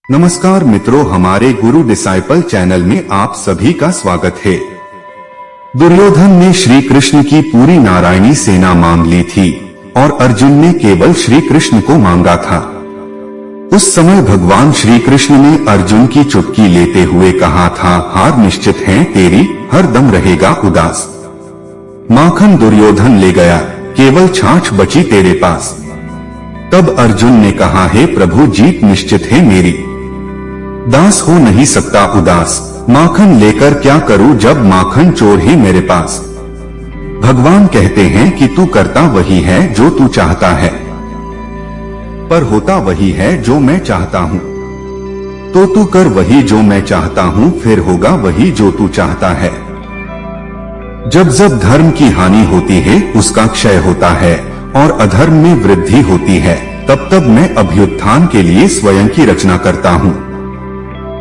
नमस्कार मित्रों, हमारे गुरु डिसाइपल चैनल में आप सभी का स्वागत है। दुर्योधन ने श्री कृष्ण की पूरी नारायणी सेना मांग ली थी और अर्जुन ने केवल श्री कृष्ण को मांगा था। उस समय भगवान श्री कृष्ण ने अर्जुन की चुटकी लेते हुए कहा था, हार निश्चित है तेरी, हर दम रहेगा उदास। माखन दुर्योधन ले गया, केवल छाछ बची तेरे पास। तब अर्जुन ने कहा, हे प्रभु जीत निश्चित है मेरी, दास हो नहीं सकता उदास। माखन लेकर क्या करूं जब माखन चोर है मेरे पास। भगवान कहते हैं कि तू करता वही है जो तू चाहता है, पर होता वही है जो मैं चाहता हूँ। तो तू कर वही जो मैं चाहता हूँ, फिर होगा वही जो तू चाहता है। जब जब धर्म की हानि होती है उसका क्षय होता है और अधर्म में वृद्धि होती है, तब तब मैं अभ्युत्थान के लिए स्वयं की रचना करता हूँ,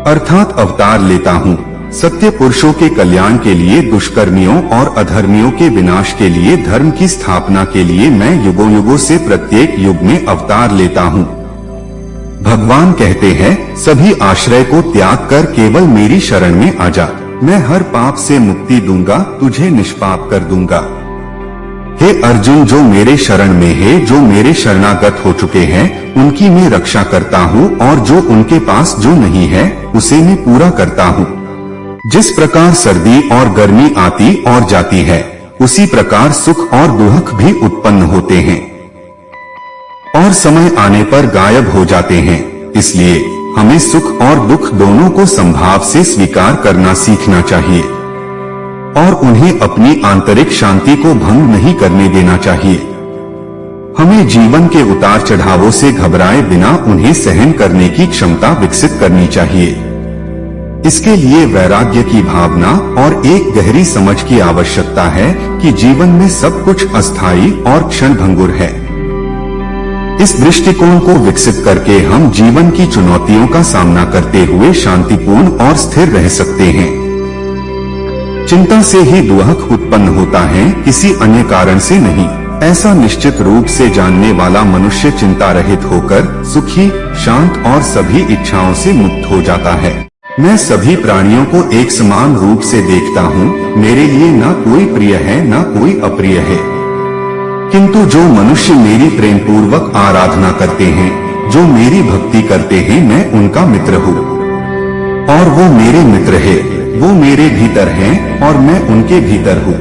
अर्थात अवतार लेता हूँ। सत्य पुरुषों के कल्याण के लिए, दुष्कर्मियों और अधर्मियों के विनाश के लिए, धर्म की स्थापना के लिए मैं युगों युगों से प्रत्येक युग में अवतार लेता हूँ। भगवान कहते हैं, सभी आश्रय को त्याग कर केवल मेरी शरण में आ जा, मैं हर पाप से मुक्ति दूंगा, तुझे निष्पाप कर दूंगा। हे अर्जुन, जो मेरे शरण में है, जो मेरे शरणागत हो चुके हैं, उनकी मैं रक्षा करता हूँ, और जो उनके पास जो नहीं है उसे मैं पूरा करता हूँ। जिस प्रकार सर्दी और गर्मी आती और जाती है, उसी प्रकार सुख और दुख भी उत्पन्न होते हैं और समय आने पर गायब हो जाते हैं। इसलिए हमें सुख और दुख दोनों को संभाव से स्वीकार करना सीखना चाहिए और उन्हें अपनी आंतरिक शांति को भंग नहीं करने देना चाहिए। हमें जीवन के उतार चढ़ावों से घबराए बिना उन्हें सहन करने की क्षमता विकसित करनी चाहिए। इसके लिए वैराग्य की भावना और एक गहरी समझ की आवश्यकता है कि जीवन में सब कुछ अस्थायी और क्षणभंगुर है। इस दृष्टिकोण को विकसित करके हम जीवन की चुनौतियों का सामना करते हुए शांतिपूर्ण और स्थिर रह सकते हैं। चिंता से ही दुख उत्पन्न होता है, किसी अन्य कारण से नहीं। ऐसा निश्चित रूप से जानने वाला मनुष्य चिंता रहित होकर सुखी, शांत और सभी इच्छाओं से मुक्त हो जाता है। मैं सभी प्राणियों को एक समान रूप से देखता हूँ। मेरे लिए न कोई प्रिय है न कोई अप्रिय है, किंतु जो मनुष्य मेरी प्रेम पूर्वक आराधना करते हैं, जो मेरी भक्ति करते हैं, मैं उनका मित्र हूँ और वो मेरे मित्र है। वो मेरे भीतर हैं और मैं उनके भीतर हूँ।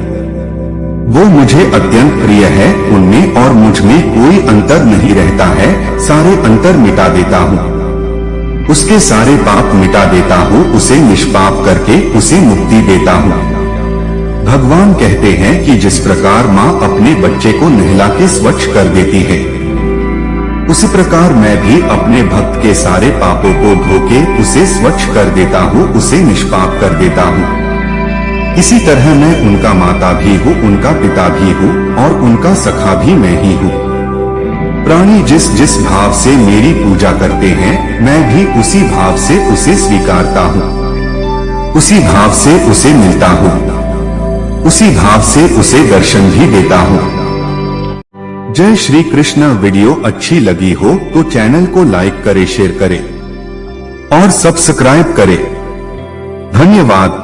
वो मुझे अत्यंत प्रिय है, उनमें और मुझ में कोई अंतर नहीं रहता है। सारे अंतर मिटा देता हूँ, उसके सारे पाप मिटा देता हूँ, उसे निष्पाप करके उसे मुक्ति देता हूँ। भगवान कहते हैं कि जिस प्रकार माँ अपने बच्चे को नहला के स्वच्छ कर देती है, उसी प्रकार मैं भी अपने भक्त के सारे पापों को धोके उसे स्वच्छ कर देता हूँ, उसे निष्पाप कर देता हूँ। इसी तरह मैं उनका माता भी हूँ, उनका पिता भी हूँ और उनका सखा भी मैं ही हूँ। प्राणी जिस जिस भाव से मेरी पूजा करते हैं, मैं भी उसी भाव से उसे स्वीकारता हूँ, उसी भाव से उसे मिलता हूँ, उसी भाव से उसे दर्शन भी देता हूँ। जय श्री कृष्ण। वीडियो अच्छी लगी हो तो चैनल को लाइक करे, शेयर करे और सब्सक्राइब करे। धन्यवाद।